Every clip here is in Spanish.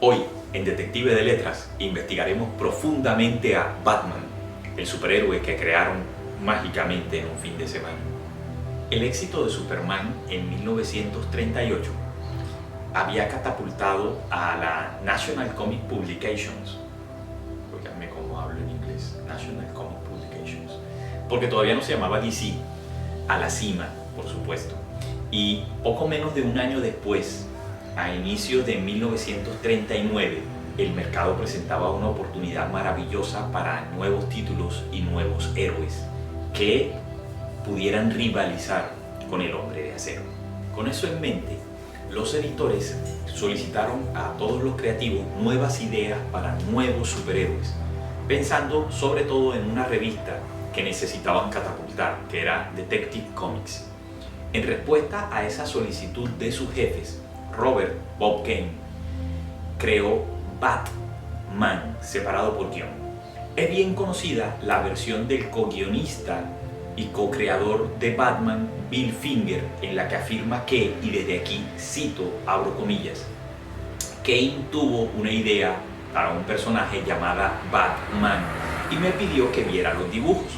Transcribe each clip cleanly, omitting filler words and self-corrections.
Hoy, en Detective de Letras, investigaremos profundamente a Batman, el superhéroe que crearon mágicamente en un fin de semana. El éxito de Superman en 1938 había catapultado a la National Comic Publications, oiganme cómo hablo en inglés, National Comic Publications, porque todavía no se llamaba DC, a la cima, por supuesto. Y poco menos de un año después, a inicios de 1939, el mercado presentaba una oportunidad maravillosa para nuevos títulos y nuevos héroes que pudieran rivalizar con el Hombre de Acero. Con eso en mente, los editores solicitaron a todos los creativos nuevas ideas para nuevos superhéroes, pensando sobre todo en una revista que necesitaban catapultar, que era Detective Comics. En respuesta a esa solicitud de sus jefes, Robert Bob Kane creó Batman separado por guión. Es bien conocida la versión del co-guionista y co-creador de Batman, Bill Finger, en la que afirma que, y desde aquí cito, abro comillas, Kane tuvo una idea para un personaje llamada Batman y me pidió que viera los dibujos.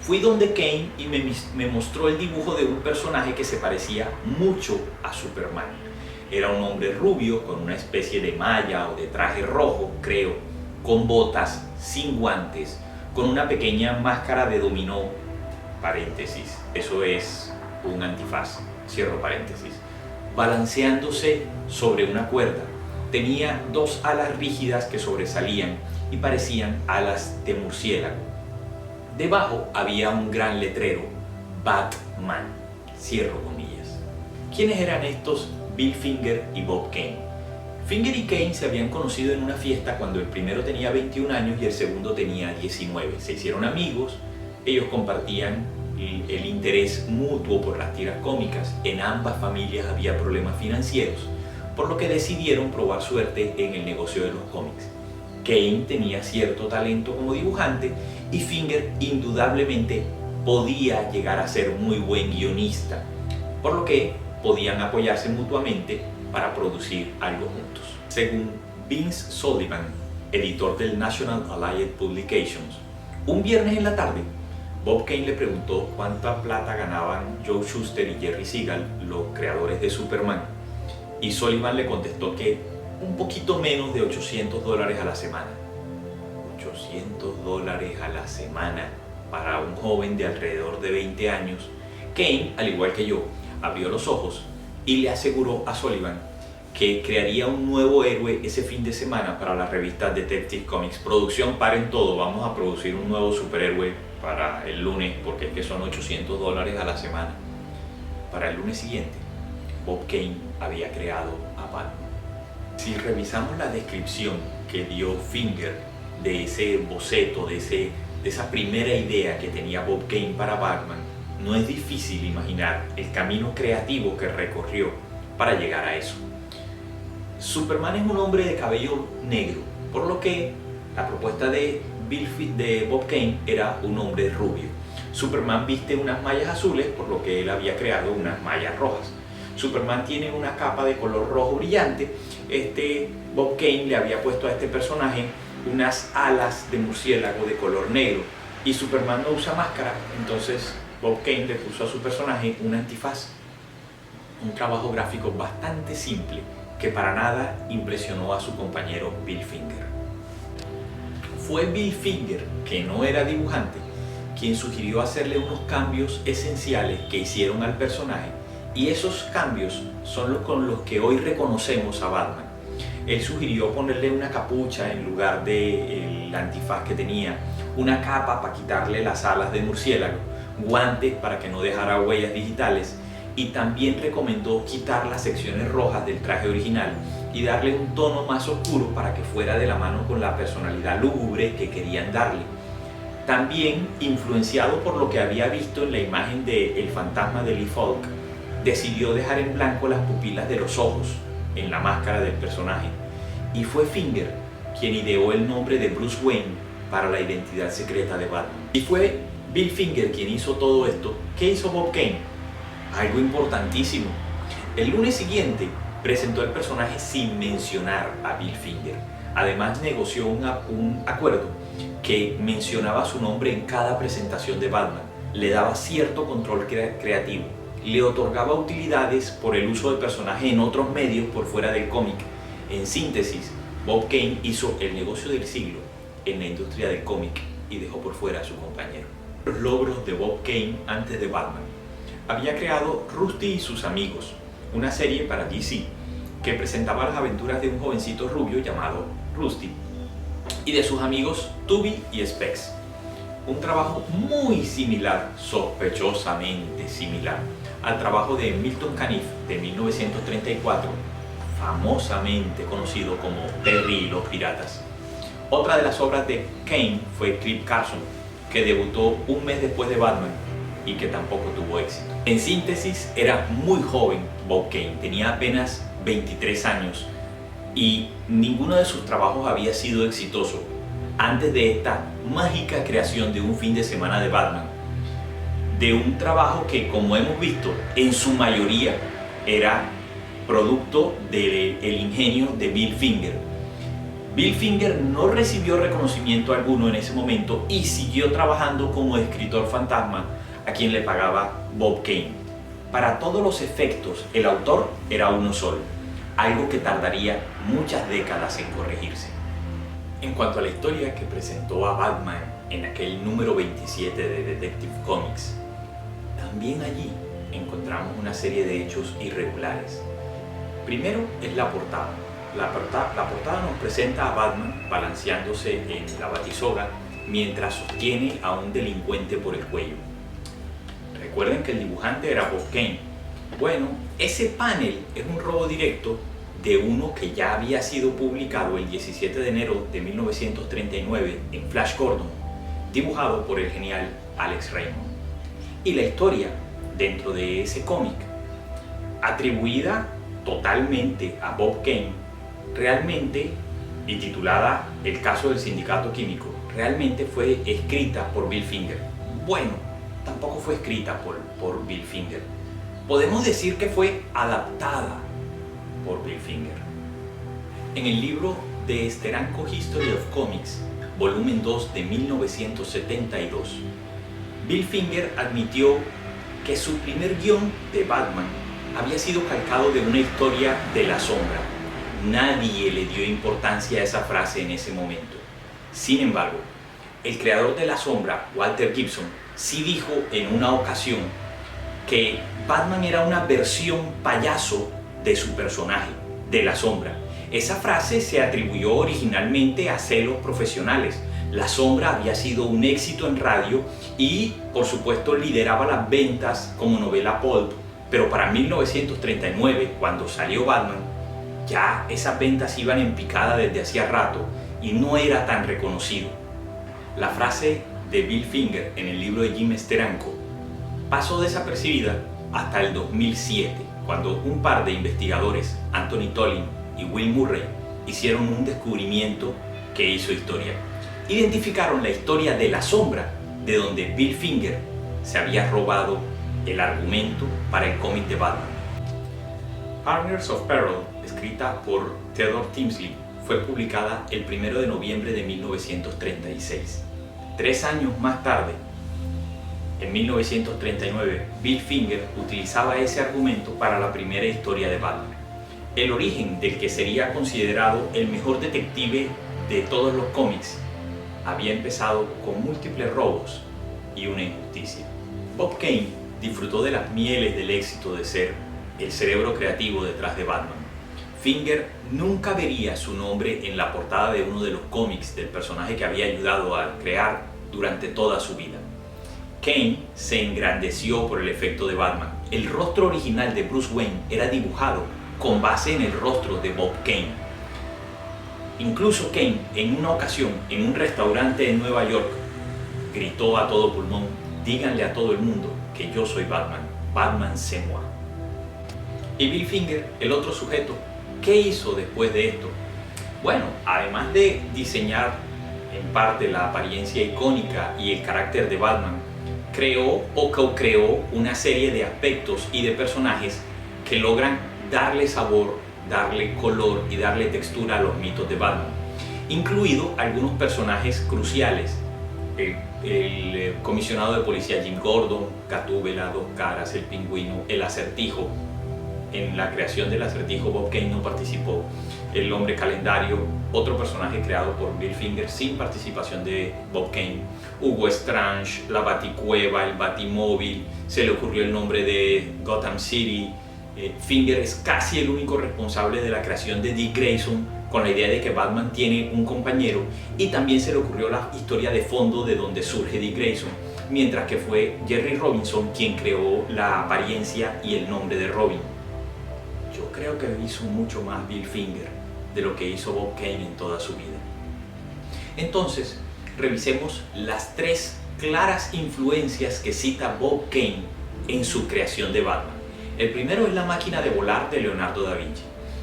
Fui donde Kane y me mostró el dibujo de un personaje que se parecía mucho a Superman. Era un hombre rubio con una especie de malla o de traje rojo, creo, con botas, sin guantes, con una pequeña máscara de dominó, paréntesis, eso es un antifaz, cierro paréntesis, balanceándose sobre una cuerda. Tenía dos alas rígidas que sobresalían y parecían alas de murciélago. Debajo había un gran letrero, Batman, cierro comillas. ¿Quiénes eran estos Bill Finger y Bob Kane? Finger y Kane se habían conocido en una fiesta cuando el primero tenía 21 años y el segundo tenía 19. Se hicieron amigos, ellos compartían el interés mutuo por las tiras cómicas. En ambas familias había problemas financieros, por lo que decidieron probar suerte en el negocio de los cómics. Kane tenía cierto talento como dibujante y Finger indudablemente podía llegar a ser muy buen guionista, por lo que podían apoyarse mutuamente para producir algo juntos. Según Vince Sullivan, editor del National Allied Publications, un viernes en la tarde, Bob Kane le preguntó cuánta plata ganaban Joe Shuster y Jerry Siegel, los creadores de Superman, y Sullivan le contestó que un poquito menos de $800 a la semana. $800 a la semana para un joven de alrededor de 20 años. Kane, al igual que yo, abrió los ojos y le aseguró a Sullivan que crearía un nuevo héroe ese fin de semana para la revista Detective Comics. Producción, paren todo, vamos a producir un nuevo superhéroe para el lunes, porque es que son $800 a la semana. Para el lunes siguiente, Bob Kane había creado a Batman. Si revisamos la descripción que dio Finger de ese boceto, de esa primera idea que tenía Bob Kane para Batman, no es difícil imaginar el camino creativo que recorrió para llegar a eso. Superman es un hombre de cabello negro, por lo que la propuesta de Bob Kane era un hombre rubio. Superman viste unas mallas azules, por lo que él había creado unas mallas rojas. Superman tiene una capa de color rojo brillante. Bob Kane le había puesto a este personaje unas alas de murciélago de color negro y Superman no usa máscara, entonces Bob Kane le puso a su personaje un antifaz. Un trabajo gráfico bastante simple que para nada impresionó a su compañero Bill Finger. Fue Bill Finger, que no era dibujante, quien sugirió hacerle unos cambios esenciales que hicieron al personaje, y esos cambios son los con los que hoy reconocemos a Batman. Él sugirió ponerle una capucha en lugar del antifaz que tenía, una capa para quitarle las alas de murciélago, guantes para que no dejara huellas digitales, y también recomendó quitar las secciones rojas del traje original y darle un tono más oscuro para que fuera de la mano con la personalidad lúgubre que querían darle. También, influenciado por lo que había visto en la imagen de El fantasma de Lee Falk, decidió dejar en blanco las pupilas de los ojos en la máscara del personaje, y fue Finger quien ideó el nombre de Bruce Wayne para la identidad secreta de Batman. Y fue Bill Finger quien hizo todo esto. ¿Qué hizo Bob Kane? Algo importantísimo. El lunes siguiente, presentó el personaje sin mencionar a Bill Finger. Además negoció un acuerdo que mencionaba su nombre en cada presentación de Batman, le daba cierto control creativo, le otorgaba utilidades por el uso del personaje en otros medios por fuera del cómic. En síntesis, Bob Kane hizo el negocio del siglo en la industria del cómic y dejó por fuera a su compañero. Los logros de Bob Kane antes de Batman. Había creado Rusty y sus amigos, una serie para DC que presentaba las aventuras de un jovencito rubio llamado Rusty y de sus amigos Tubby y Specs. Un trabajo muy similar, sospechosamente similar, al trabajo de Milton Caniff de 1934, famosamente conocido como Terry y los Piratas. Otra de las obras de Kane fue Clip Carson, que debutó un mes después de Batman y que tampoco tuvo éxito. En síntesis, era muy joven Bob Kane, tenía apenas 23 años y ninguno de sus trabajos había sido exitoso antes de esta mágica creación de un fin de semana de Batman, de un trabajo que, como hemos visto, en su mayoría era producto del ingenio de Bill Finger. Bill Finger no recibió reconocimiento alguno en ese momento y siguió trabajando como escritor fantasma a quien le pagaba Bob Kane. Para todos los efectos, el autor era uno solo, algo que tardaría muchas décadas en corregirse. En cuanto a la historia que presentó a Batman en aquel número 27 de Detective Comics, también allí encontramos una serie de hechos irregulares. Primero es la portada. La portada nos presenta a Batman balanceándose en la batisoga mientras sostiene a un delincuente por el cuello. Recuerden que el dibujante era Bob Kane. Bueno, ese panel es un robo directo de uno que ya había sido publicado el 17 de enero de 1939 en Flash Gordon, dibujado por el genial Alex Raymond. Y la historia dentro de ese cómic, atribuida totalmente a Bob Kane, realmente, y titulada El caso del sindicato químico, realmente fue escrita por Bill Finger. Bueno, tampoco fue escrita por Bill Finger. Podemos decir que fue adaptada por Bill Finger. En el libro de Steranko History of Comics, volumen 2 de 1972, Bill Finger admitió que su primer guión de Batman había sido calcado de una historia de la sombra. Nadie le dio importancia a esa frase en ese momento. Sin embargo, el creador de la sombra, Walter Gibson, sí dijo en una ocasión que Batman era una versión payaso de su personaje, de la sombra. Esa frase se atribuyó originalmente a celos profesionales. La sombra había sido un éxito en radio y, por supuesto, lideraba las ventas como novela pulp, pero para 1939, cuando salió Batman, ya esas ventas iban en picada desde hacía rato y no era tan reconocido. La frase de Bill Finger en el libro de Jim Steranko pasó desapercibida hasta el 2007, cuando un par de investigadores, Anthony Tollin y Will Murray, hicieron un descubrimiento que hizo historia. Identificaron la historia de la sombra, de donde Bill Finger se había robado el argumento para el cómic de Batman. Partners of Peril, escrita por Theodore Timsley, fue publicada el 1 de noviembre de 1936. 3 años más tarde, en 1939, Bill Finger utilizaba ese argumento para la primera historia de Batman. El origen del que sería considerado el mejor detective de todos los cómics había empezado con múltiples robos y una injusticia. Bob Kane disfrutó de las mieles del éxito de ser el cerebro creativo detrás de Batman. Finger nunca vería su nombre en la portada de uno de los cómics del personaje que había ayudado a crear durante toda su vida. Kane se engrandeció por el efecto de Batman. El rostro original de Bruce Wayne era dibujado con base en el rostro de Bob Kane. Incluso Kane, en una ocasión, en un restaurante en Nueva York, gritó a todo pulmón: díganle a todo el mundo que yo soy Batman, Batman c'est moi. Y Bill Finger, el otro sujeto, ¿qué hizo después de esto? Bueno, además de diseñar en parte la apariencia icónica y el carácter de Batman, creó o co-creó una serie de aspectos y de personajes que logran darle sabor darle color y darle textura a los mitos de Batman, incluido algunos personajes cruciales. El comisionado de policía Jim Gordon, Gatúbela, Dos Caras, el Pingüino, el Acertijo. En la creación del Acertijo Bob Kane no participó. El Hombre Calendario, otro personaje creado por Bill Finger sin participación de Bob Kane. Hugo Strange, la Baticueva, el Batimóvil, se le ocurrió el nombre de Gotham City. Finger es casi el único responsable de la creación de Dick Grayson, con la idea de que Batman tiene un compañero, y también se le ocurrió la historia de fondo de donde surge Dick Grayson, mientras que fue Jerry Robinson quien creó la apariencia y el nombre de Robin. Yo creo que hizo mucho más Bill Finger de lo que hizo Bob Kane en toda su vida. Entonces, revisemos las tres claras influencias que cita Bob Kane en su creación de Batman. El primero es La máquina de volar de Leonardo da Vinci.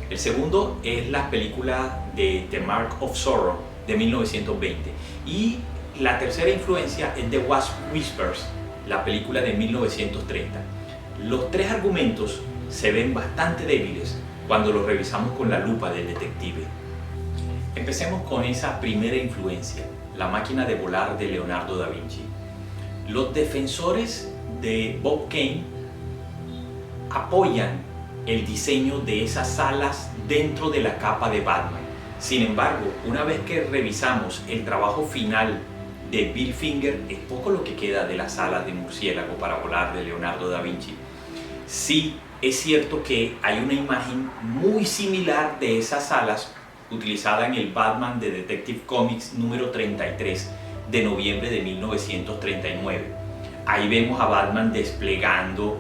El segundo es la película de The Mark of Zorro de 1920. Y la tercera influencia es The Wasp Whispers, la película de 1930. Los tres argumentos se ven bastante débiles cuando los revisamos con la lupa del detective. Empecemos con esa primera influencia, La máquina de volar de Leonardo da Vinci. Los defensores de Bob Kane apoyan el diseño de esas alas dentro de la capa de Batman. Sin embargo, una vez que revisamos el trabajo final de Bill Finger, es poco lo que queda de las alas de murciélago para volar de Leonardo da Vinci. Sí, es cierto que hay una imagen muy similar de esas alas utilizada en el Batman de Detective Comics número 33 de noviembre de 1939. Ahí vemos a Batman desplegando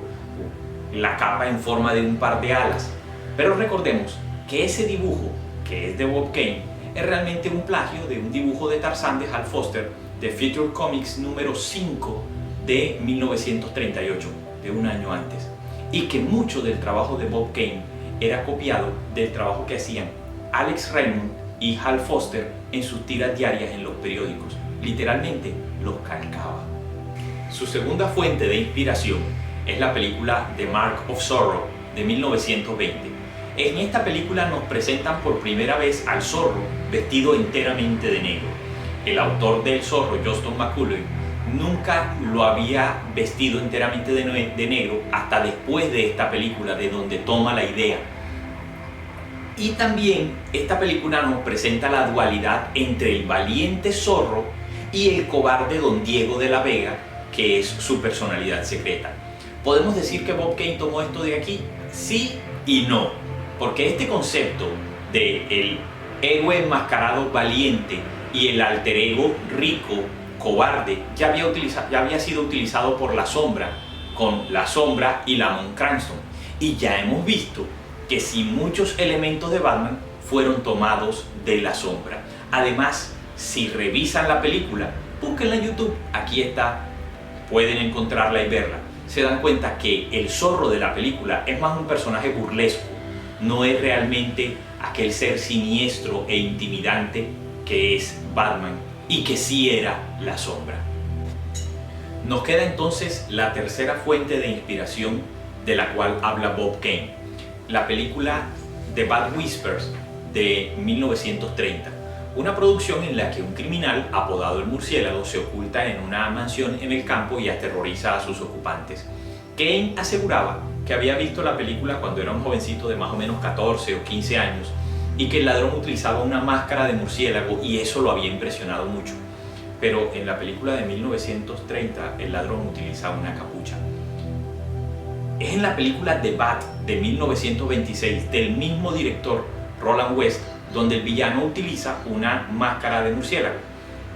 la capa en forma de un par de alas. Pero recordemos que ese dibujo, que es de Bob Kane, es realmente un plagio de un dibujo de Tarzán de Hal Foster de Feature Comics número 5 de 1938, de un año antes. Y que mucho del trabajo de Bob Kane era copiado del trabajo que hacían Alex Raymond y Hal Foster en sus tiras diarias en los periódicos. Literalmente los calcaba. Su segunda fuente de inspiración es la película The Mark of Zorro de 1920. En esta película nos presentan por primera vez al zorro vestido enteramente de negro. El autor del zorro, Johnston McCulley, nunca lo había vestido enteramente de negro hasta después de esta película, de donde toma la idea. Y también esta película nos presenta la dualidad entre el valiente zorro y el cobarde Don Diego de la Vega, que es su personalidad secreta. ¿Podemos decir que Bob Kane tomó esto de aquí? Sí y no, porque este concepto de el héroe enmascarado valiente y el alter ego rico cobarde ya había sido utilizado por La Sombra, con La Sombra y Lamont Cranston, y ya hemos visto que sí, muchos elementos de Batman fueron tomados de La Sombra. Además, si revisan la película, búsquenla en YouTube, aquí está, pueden encontrarla y verla. Se dan cuenta que el zorro de la película es más un personaje burlesco, no es realmente aquel ser siniestro e intimidante que es Batman y que sí era La Sombra. Nos queda entonces la tercera fuente de inspiración de la cual habla Bob Kane, la película The Bat Whispers de 1930. Una producción en la que un criminal apodado el Murciélago se oculta en una mansión en el campo y aterroriza a sus ocupantes. Kane aseguraba que había visto la película cuando era un jovencito de más o menos 14 o 15 años y que el ladrón utilizaba una máscara de murciélago y eso lo había impresionado mucho. Pero en la película de 1930 el ladrón utiliza una capucha. Es en la película The Bat de 1926 del mismo director Roland West donde el villano utiliza una máscara de murciélago.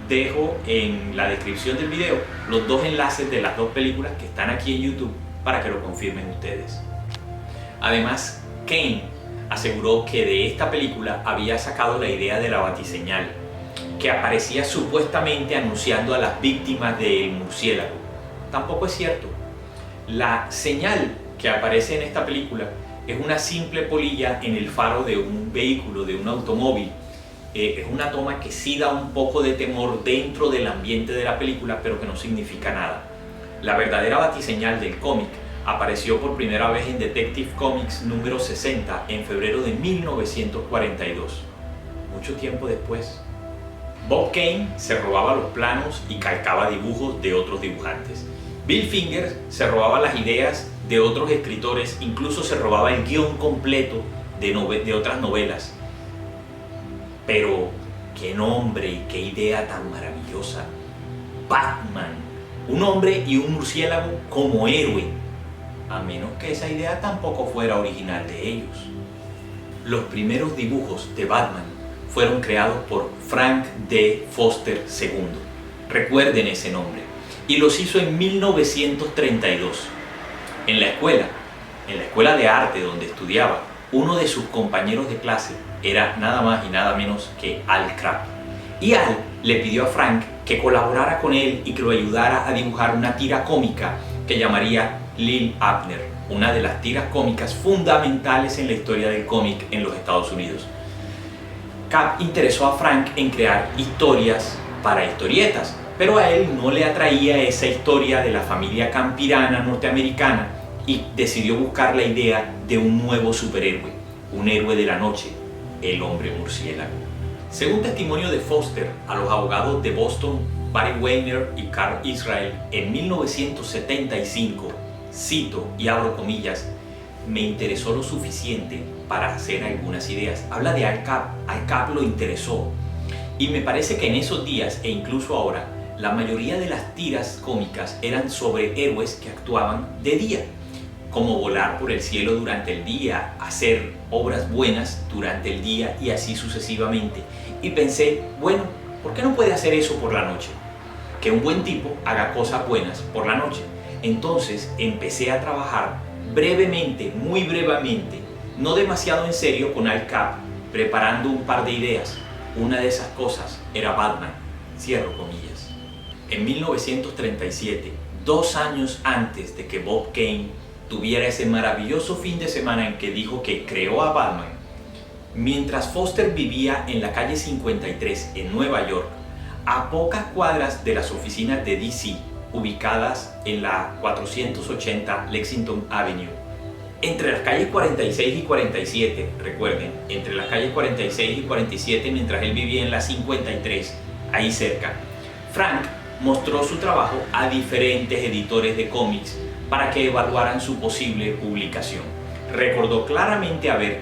Dejo en la descripción del video los dos enlaces de las dos películas que están aquí en YouTube para que lo confirmen ustedes. Además, Kane aseguró que de esta película había sacado la idea de la batiseñal, que aparecía supuestamente anunciando a las víctimas del murciélago. Tampoco es cierto. La señal que aparece en esta película es una simple polilla en el faro de un vehículo, de un automóvil. Es una toma que sí da un poco de temor dentro del ambiente de la película, pero que no significa nada. La verdadera batiseñal del cómic apareció por primera vez en Detective Comics número 60 en febrero de 1942, mucho tiempo después. Bob Kane se robaba los planos y calcaba dibujos de otros dibujantes. Bill Finger se robaba las ideas de otros escritores, incluso se robaba el guión completo de otras novelas. Pero qué nombre y qué idea tan maravillosa. Batman, un hombre y un murciélago como héroe, a menos que esa idea tampoco fuera original de ellos. Los primeros dibujos de Batman fueron creados por Frank D. Foster II. Recuerden ese nombre. Y los hizo en 1932. En la escuela de arte donde estudiaba, uno de sus compañeros de clase era nada más y nada menos que Al Krapp. Y Al le pidió a Frank que colaborara con él y que lo ayudara a dibujar una tira cómica que llamaría Lil Abner, una de las tiras cómicas fundamentales en la historia del cómic en los Estados Unidos. Krapp interesó a Frank en crear historias para historietas, pero a él no le atraía esa historia de la familia campirana norteamericana y decidió buscar la idea de un nuevo superhéroe, un héroe de la noche, el hombre murciélago. Según testimonio de Foster a los abogados de Boston, Barry Weiner y Carl Israel, en 1975, cito y abro comillas, me interesó lo suficiente para hacer algunas ideas. Habla de Al Krapp. Al Krapp lo interesó. Y me parece que en esos días e incluso ahora, la mayoría de las tiras cómicas eran sobre héroes que actuaban de día, como volar por el cielo durante el día, hacer obras buenas durante el día y así sucesivamente. Y pensé, bueno, ¿por qué no puede hacer eso por la noche? Que un buen tipo haga cosas buenas por la noche. Entonces empecé a trabajar brevemente, muy brevemente, no demasiado en serio con Al Krapp, preparando un par de ideas. Una de esas cosas era Batman, cierro comillas. En 1937, 2 años antes de que Bob Kane tuviera ese maravilloso fin de semana en que dijo que creó a Batman, mientras Foster vivía en la calle 53 en Nueva York, a pocas cuadras de las oficinas de DC, ubicadas en la 480 Lexington Avenue, entre las calles 46 y 47, recuerden, entre las calles 46 y 47 mientras él vivía en la 53, ahí cerca, Frank mostró su trabajo a diferentes editores de cómics para que evaluaran su posible publicación. Recordó claramente haber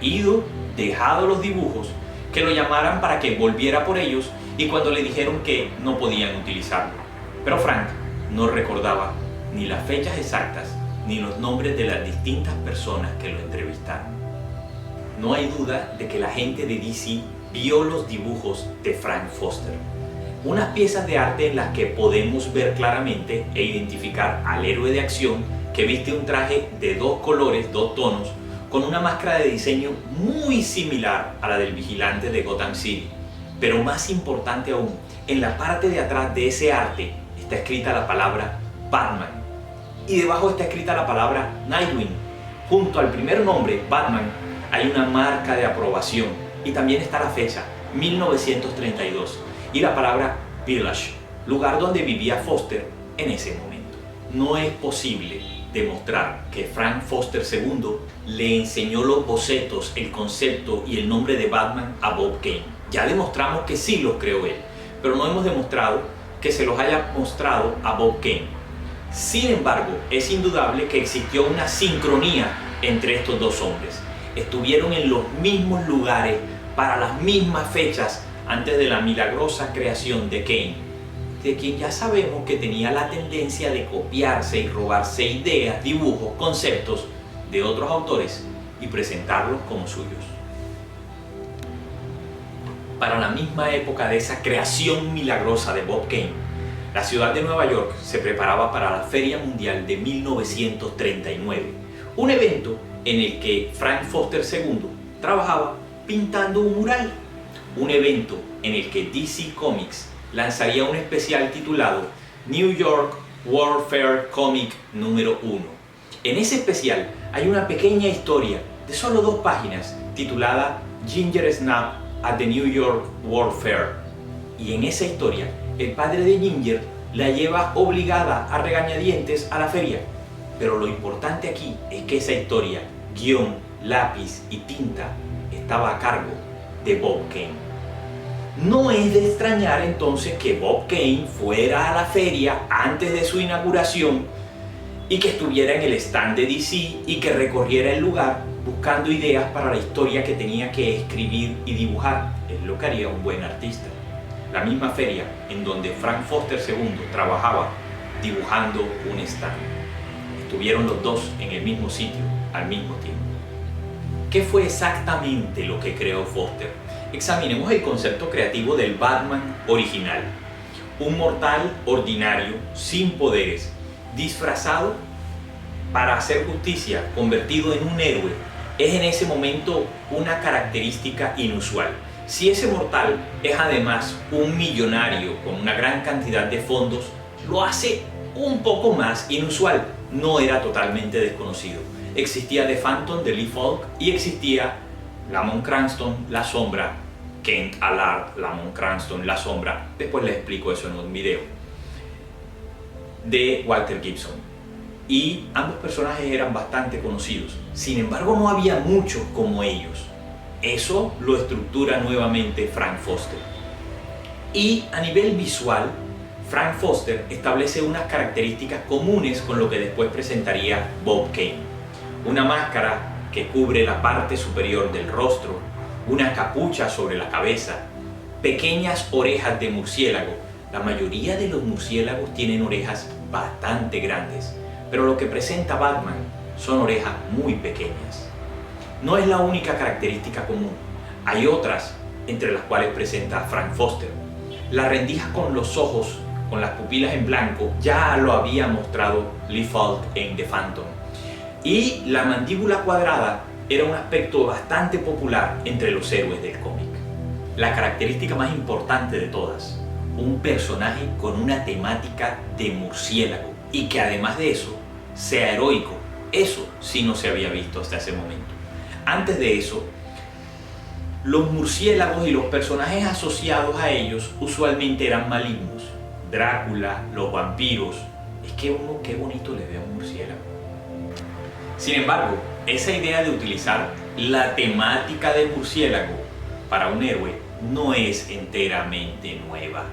dejado los dibujos, que lo llamaran para que volviera por ellos y cuando le dijeron que no podían utilizarlo. Pero Frank no recordaba ni las fechas exactas ni los nombres de las distintas personas que lo entrevistaron. No hay duda de que la gente de DC vio los dibujos de Frank Foster. Unas piezas de arte en las que podemos ver claramente e identificar al héroe de acción que viste un traje de 2 colores, 2 tonos, con una máscara de diseño muy similar a la del vigilante de Gotham City. Pero más importante aún, en la parte de atrás de ese arte está escrita la palabra Batman y debajo está escrita la palabra Nightwing. Junto al primer nombre, Batman, hay una marca de aprobación y también está la fecha, 1932, y la palabra Village, lugar donde vivía Foster en ese momento. No es posible demostrar que Frank Foster II le enseñó los bocetos, el concepto y el nombre de Batman a Bob Kane. Ya demostramos que sí los creó él, pero no hemos demostrado que se los haya mostrado a Bob Kane. Sin embargo, es indudable que existió una sincronía entre estos dos hombres. Estuvieron en los mismos lugares para las mismas fechas antes de la milagrosa creación de Kane, de quien ya sabemos que tenía la tendencia de copiarse y robarse ideas, dibujos, conceptos de otros autores y presentarlos como suyos. Para la misma época de esa creación milagrosa de Bob Kane, la ciudad de Nueva York se preparaba para la Feria Mundial de 1939, un evento en el que Frank Foster II trabajaba pintando un mural, un evento en el que DC Comics lanzaría un especial titulado New York World Fair Comic número 1. En ese especial hay una pequeña historia de solo 2 páginas titulada Ginger Snap at the New York World Fair. Y en esa historia, el padre de Ginger la lleva obligada a regañadientes a la feria. Pero lo importante aquí es que esa historia, guión, lápiz y tinta, estaba a cargo de Bob Kane. No es de extrañar entonces que Bob Kane fuera a la feria antes de su inauguración y que estuviera en el stand de DC y que recorriera el lugar buscando ideas para la historia que tenía que escribir y dibujar. Es lo que haría un buen artista. La misma feria en donde Frank Foster II trabajaba dibujando un stand. Estuvieron los dos en el mismo sitio al mismo tiempo. ¿Qué fue exactamente lo que creó Foster? Examinemos el concepto creativo del Batman original. Un mortal ordinario, sin poderes, disfrazado para hacer justicia, convertido en un héroe, es en ese momento una característica inusual. Si ese mortal es además un millonario con una gran cantidad de fondos, lo hace un poco más inusual. No era totalmente desconocido. Existía The Phantom de Lee Falk y existía Lamont Cranston, La Sombra, Kent Allard, Lamont Cranston, La Sombra, después les explico eso en un video, de Walter Gibson. Y ambos personajes eran bastante conocidos. Sin embargo, no había muchos como ellos. Eso lo estructura nuevamente Frank Foster. Y a nivel visual, Frank Foster establece unas características comunes con lo que después presentaría Bob Kane. Una máscara que cubre la parte superior del rostro, una capucha sobre la cabeza, pequeñas orejas de murciélago. La mayoría de los murciélagos tienen orejas bastante grandes, pero lo que presenta Batman son orejas muy pequeñas. No es la única característica común, hay otras entre las cuales presenta Frank Foster. La rendija con los ojos, con las pupilas en blanco, ya lo había mostrado Lee Falk en The Phantom. Y la mandíbula cuadrada era un aspecto bastante popular entre los héroes del cómic. La característica más importante de todas, un personaje con una temática de murciélago y que además de eso sea heroico. Eso sí no se había visto hasta ese momento. Antes de eso, los murciélagos y los personajes asociados a ellos usualmente eran malignos. Drácula, los vampiros. Es que uno qué bonito le ve a un murciélago. Sin embargo, esa idea de utilizar la temática de murciélago para un héroe no es enteramente nueva.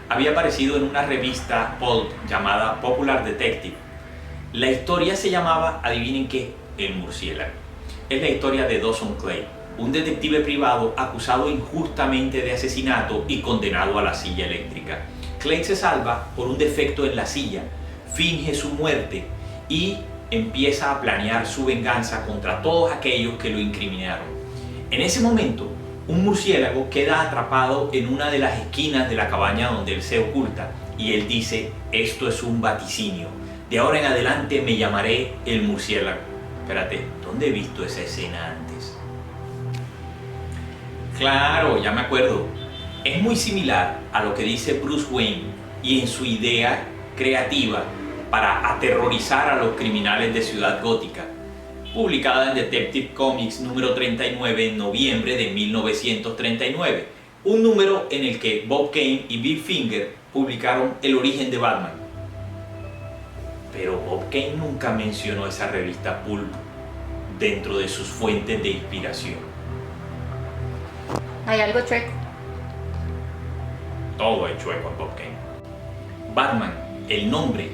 Había aparecido en una revista pulp llamada Popular Detective. La historia se llamaba, adivinen qué, El Murciélago. Es la historia de Dawson Clay, un detective privado acusado injustamente de asesinato y condenado a la silla eléctrica. Clay se salva por un defecto en la silla, finge su muerte y empieza a planear su venganza contra todos aquellos que lo incriminaron. En ese momento, un murciélago queda atrapado en una de las esquinas de la cabaña donde él se oculta y él dice: esto es un vaticinio, de ahora en adelante me llamaré el murciélago. Espérate, ¿dónde he visto esa escena antes? Claro, ya me acuerdo. Es muy similar a lo que dice Bruce Wayne y en su idea creativa para aterrorizar a los criminales de Ciudad Gótica, publicada en Detective Comics número 39 en noviembre de 1939, un número en el que Bob Kane y Bill Finger publicaron el origen de Batman. Pero Bob Kane nunca mencionó esa revista pulp dentro de sus fuentes de inspiración. ¿Hay algo chueco? Todo es chueco en Bob Kane. Batman, el nombre,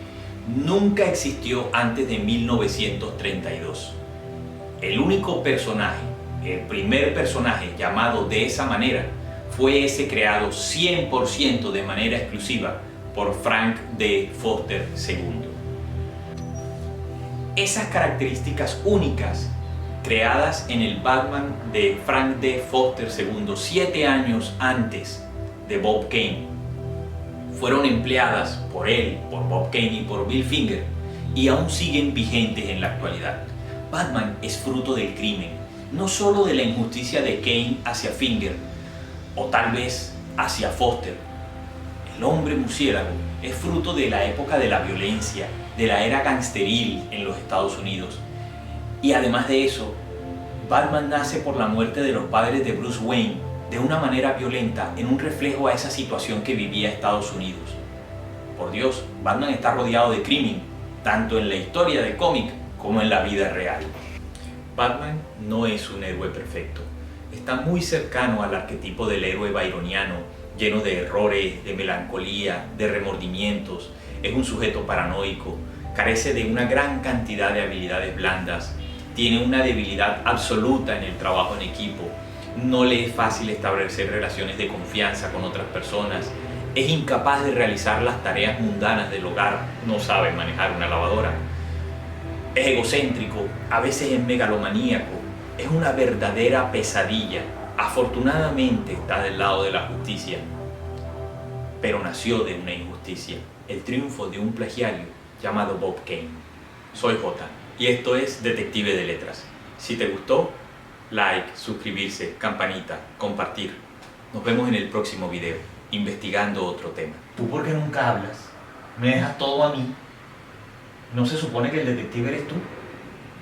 nunca existió antes de 1932. El único personaje, el primer personaje llamado de esa manera, fue ese creado 100% de manera exclusiva por Frank D. Foster II. Esas características únicas, creadas en el Batman de Frank D. Foster II 7 años antes de Bob Kane, fueron empleadas por él, por Bob Kane y por Bill Finger, y aún siguen vigentes en la actualidad. Batman es fruto del crimen, no solo de la injusticia de Kane hacia Finger, o tal vez hacia Foster. El hombre murciélago es fruto de la época de la violencia, de la era gangsteril en los Estados Unidos. Y además de eso, Batman nace por la muerte de los padres de Bruce Wayne de una manera violenta, en un reflejo a esa situación que vivía Estados Unidos. Por Dios, Batman está rodeado de crimen tanto en la historia de cómic como en la vida real. Batman no es un héroe perfecto. Está muy cercano al arquetipo del héroe byroniano, lleno de errores, de melancolía, de remordimientos. Es un sujeto paranoico, carece de una gran cantidad de habilidades blandas, tiene una debilidad absoluta en el trabajo en equipo, no le es fácil establecer relaciones de confianza con otras personas, es incapaz de realizar las tareas mundanas del hogar, no sabe manejar una lavadora, es egocéntrico, a veces es megalomaníaco, es una verdadera pesadilla. Afortunadamente está del lado de la justicia, pero nació de una injusticia, el triunfo de un plagiario llamado Bob Kane. Soy Jota y esto es Detective de Letras. Si te gustó, like, suscribirse, campanita, compartir. Nos vemos en el próximo video, investigando otro tema. ¿Tú por qué nunca hablas? ¿Me dejas todo a mí? ¿No se supone que el detective eres tú?